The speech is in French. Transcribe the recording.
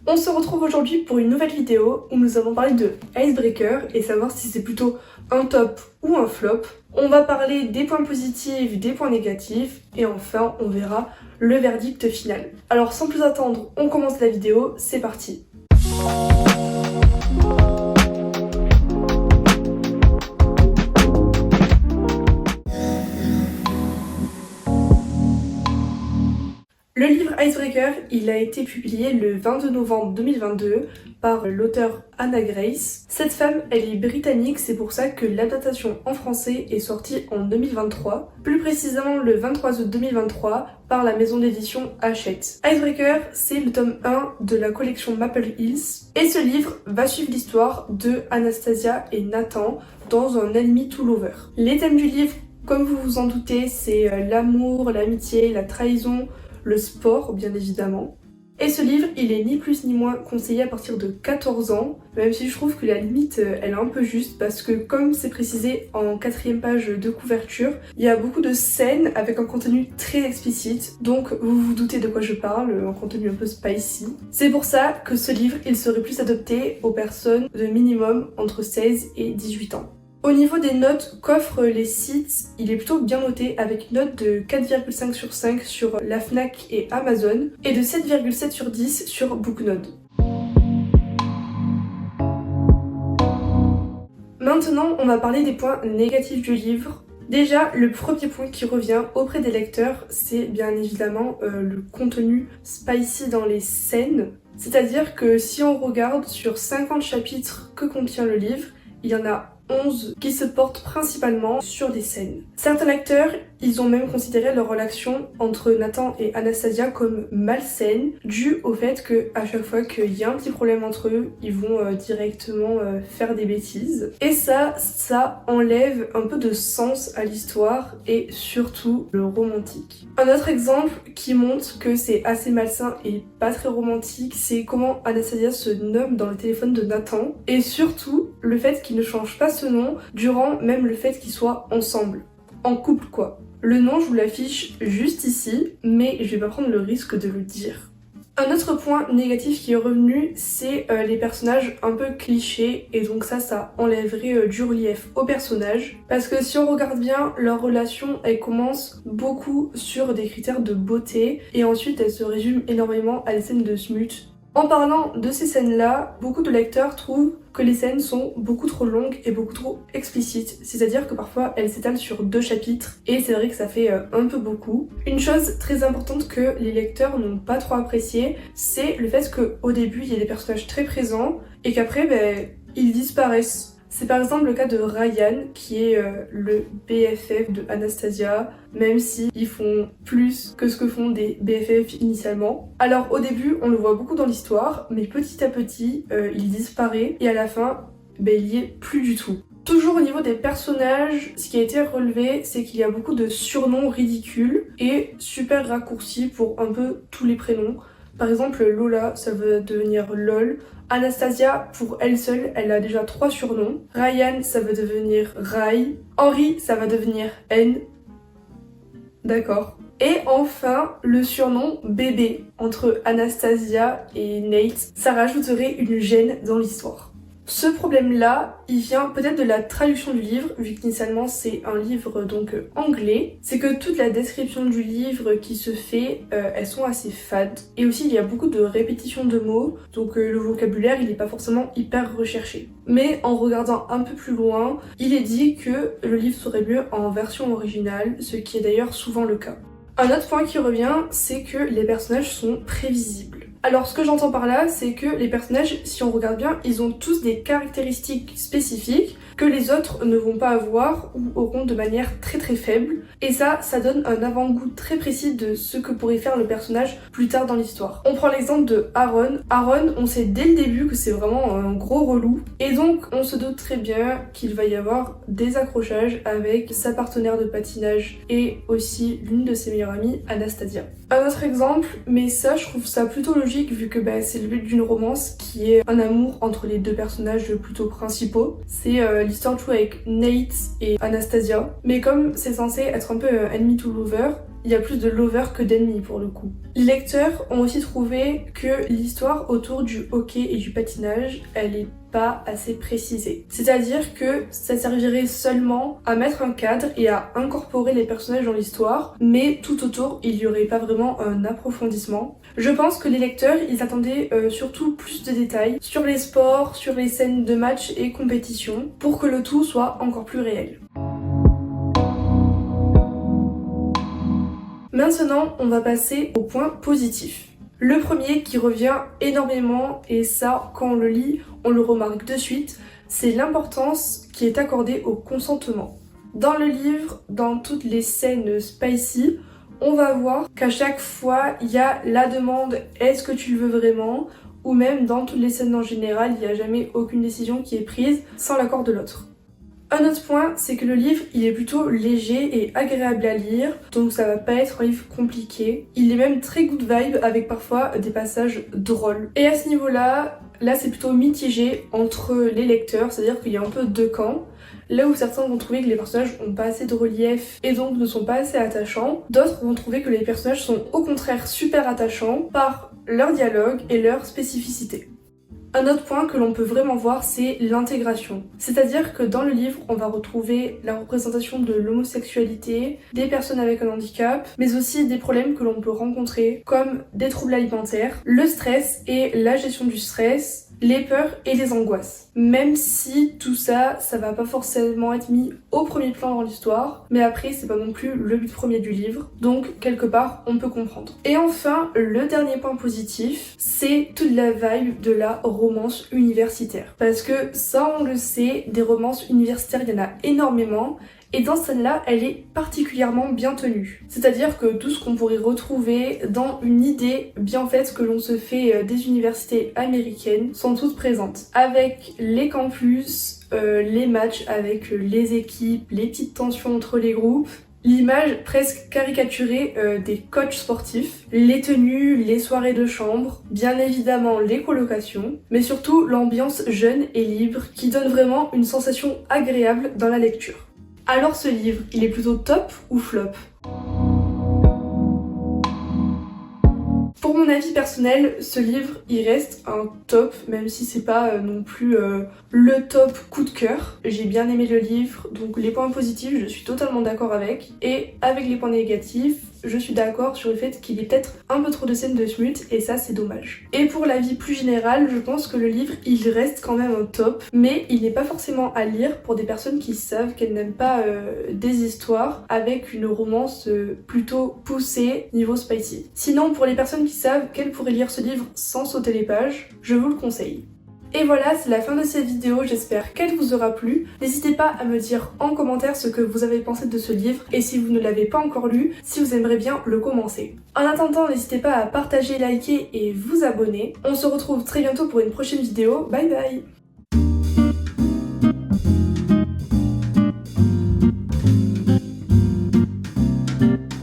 On se retrouve aujourd'hui pour une nouvelle vidéo où nous allons parler de Icebreaker et savoir si c'est plutôt un top ou un flop. On va parler des points positifs, des points négatifs et enfin on verra le verdict final. Alors sans plus attendre, on commence la vidéo, c'est parti. Le livre Icebreaker, il a été publié le 22 novembre 2022 par l'auteure Hannah Grace. Cette femme, elle est britannique, c'est pour ça que l'adaptation en français est sortie en 2023, plus précisément le 23 août 2023 par la maison d'édition Hachette. Icebreaker, c'est le tome 1 de la collection Maple Hills et ce livre va suivre l'histoire de Anastasia et Nathan dans un enemy to lover. Les thèmes du livre, comme vous vous en doutez, c'est l'amour, l'amitié, la trahison, le sport bien évidemment. Et ce livre, il est ni plus ni moins conseillé à partir de 14 ans, même si je trouve que la limite, elle est un peu juste, parce que comme c'est précisé en 4e page de couverture, il y a beaucoup de scènes avec un contenu très explicite, donc vous vous doutez de quoi je parle, un contenu un peu spicy. C'est pour ça que ce livre, il serait plus adapté aux personnes de minimum entre 16 et 18 ans. Au niveau des notes qu'offrent les sites, il est plutôt bien noté avec une note de 4,5 sur 5 sur la Fnac et Amazon et de 7,7 sur 10 sur Booknode. Maintenant, on va parler des points négatifs du livre. Déjà, le premier point qui revient auprès des lecteurs, c'est bien évidemment le contenu spicy dans les scènes. C'est-à-dire que si on regarde sur 50 chapitres que contient le livre, il y en a 11 qui se portent principalement sur des scènes. Certains lecteurs, ils ont même considéré leur relation entre Nathan et Anastasia comme malsaine, dû au fait qu'à chaque fois qu'il y a un petit problème entre eux, ils vont directement faire des bêtises. Et ça enlève un peu de sens à l'histoire et surtout le romantique. Un autre exemple qui montre que c'est assez malsain et pas très romantique, c'est comment Anastasia se nomme dans le téléphone de Nathan et surtout le fait qu'il ne change pas ce nom durant même le fait qu'ils soient ensemble. En couple quoi. Le nom je vous l'affiche juste ici, mais je vais pas prendre le risque de le dire. Un autre point négatif qui est revenu, c'est les personnages un peu clichés et donc ça enlèverait du relief aux personnages. Parce que si on regarde bien, leur relation elle commence beaucoup sur des critères de beauté et ensuite elle se résume énormément à des scènes de smut. En parlant de ces scènes-là, beaucoup de lecteurs trouvent que les scènes sont beaucoup trop longues et beaucoup trop explicites, c'est-à-dire que parfois elles s'étalent sur 2 chapitres et c'est vrai que ça fait un peu beaucoup. Une chose très importante que les lecteurs n'ont pas trop apprécié, c'est le fait qu'au début il y a des personnages très présents et qu'après ils disparaissent. C'est par exemple le cas de Ryan qui est le BFF de Anastasia, même si ils font plus que ce que font des BFF initialement. Alors au début on le voit beaucoup dans l'histoire, mais petit à petit il disparaît et à la fin il y est plus du tout. Toujours au niveau des personnages, ce qui a été relevé, c'est qu'il y a beaucoup de surnoms ridicules et super raccourcis pour un peu tous les prénoms. Par exemple, Lola, ça va devenir LOL. Anastasia, pour elle seule, elle a déjà 3 surnoms. Ryan, ça va devenir Rai. Henry, ça va devenir N. D'accord. Et enfin, le surnom bébé entre Anastasia et Nate, ça rajouterait une gêne dans l'histoire. Ce problème-là, il vient peut-être de la traduction du livre, vu qu'initialement c'est un livre donc anglais. C'est que toute la description du livre qui se fait, elles sont assez fades. Et aussi il y a beaucoup de répétitions de mots, donc le vocabulaire il n'est pas forcément hyper recherché. Mais en regardant un peu plus loin, il est dit que le livre serait mieux en version originale, ce qui est d'ailleurs souvent le cas. Un autre point qui revient, c'est que les personnages sont prévisibles. Alors ce que j'entends par là, c'est que les personnages, si on regarde bien, ils ont tous des caractéristiques spécifiques que les autres ne vont pas avoir ou auront de manière très très faible. Et ça donne un avant-goût très précis de ce que pourrait faire le personnage plus tard dans l'histoire. On prend l'exemple de Aaron. Aaron, on sait dès le début que c'est vraiment un gros relou. Et donc on se doute très bien qu'il va y avoir des accrochages avec sa partenaire de patinage et aussi l'une de ses meilleures amies, Anastasia. Un autre exemple, mais ça je trouve ça plutôt logique vu que c'est le but d'une romance qui est un amour entre les 2 personnages plutôt principaux. C'est l'histoire de jouer avec Nate et Anastasia. Mais comme c'est censé être un peu enemy to lover, il y a plus de lovers que d'ennemis pour le coup. Les lecteurs ont aussi trouvé que l'histoire autour du hockey et du patinage, elle est pas assez précisée. C'est-à-dire que ça servirait seulement à mettre un cadre et à incorporer les personnages dans l'histoire, mais tout autour, il n'y aurait pas vraiment un approfondissement. Je pense que les lecteurs, ils attendaient surtout plus de détails sur les sports, sur les scènes de match et compétition, pour que le tout soit encore plus réel. Maintenant, on va passer au point positif. Le premier qui revient énormément, et ça, quand on le lit, on le remarque de suite, c'est l'importance qui est accordée au consentement. Dans le livre, dans toutes les scènes spicy, on va voir qu'à chaque fois, il y a la demande « est-ce que tu le veux vraiment ?» ou même dans toutes les scènes en général, il n'y a jamais aucune décision qui est prise sans l'accord de l'autre. Un autre point, c'est que le livre, il est plutôt léger et agréable à lire, donc ça va pas être un livre compliqué. Il est même très good vibe avec parfois des passages drôles. Et à ce niveau-là, c'est plutôt mitigé entre les lecteurs, c'est-à-dire qu'il y a un peu deux camps. Là où certains vont trouver que les personnages ont pas assez de relief et donc ne sont pas assez attachants, d'autres vont trouver que les personnages sont au contraire super attachants par leur dialogue et leur spécificité. Un autre point que l'on peut vraiment voir, c'est l'intégration. C'est-à-dire que dans le livre, on va retrouver la représentation de l'homosexualité, des personnes avec un handicap, mais aussi des problèmes que l'on peut rencontrer, comme des troubles alimentaires, le stress et la gestion du stress, les peurs et les angoisses. Même si tout ça, ça va pas forcément être mis au premier plan dans l'histoire, mais après c'est pas non plus le but premier du livre, donc quelque part on peut comprendre. Et enfin, le dernier point positif, c'est toute la vibe de la romance universitaire. Parce que ça on le sait, des romances universitaires il y en a énormément, et dans celle-là, elle est particulièrement bien tenue. C'est-à-dire que tout ce qu'on pourrait retrouver dans une idée bien faite que l'on se fait des universités américaines sont toutes présentes. Avec les campus, les matchs avec les équipes, les petites tensions entre les groupes, l'image presque caricaturée des coachs sportifs, les tenues, les soirées de chambre, bien évidemment les colocations, mais surtout l'ambiance jeune et libre qui donne vraiment une sensation agréable dans la lecture. Alors ce livre, il est plutôt top ou flop ? Pour mon avis personnel, ce livre, il reste un top, même si c'est pas non plus le top coup de cœur. J'ai bien aimé le livre, donc les points positifs, je suis totalement d'accord avec. Et avec les points négatifs, je suis d'accord sur le fait qu'il y ait peut-être un peu trop de scènes de smut, et ça c'est dommage. Et pour l'avis plus général, je pense que le livre, il reste quand même un top, mais il n'est pas forcément à lire pour des personnes qui savent qu'elles n'aiment pas des histoires avec une romance plutôt poussée niveau spicy. Sinon, pour les personnes qui savent qu'elles pourraient lire ce livre sans sauter les pages, je vous le conseille. Et voilà, c'est la fin de cette vidéo, j'espère qu'elle vous aura plu. N'hésitez pas à me dire en commentaire ce que vous avez pensé de ce livre et si vous ne l'avez pas encore lu, si vous aimeriez bien le commencer. En attendant, n'hésitez pas à partager, liker et vous abonner. On se retrouve très bientôt pour une prochaine vidéo, bye bye!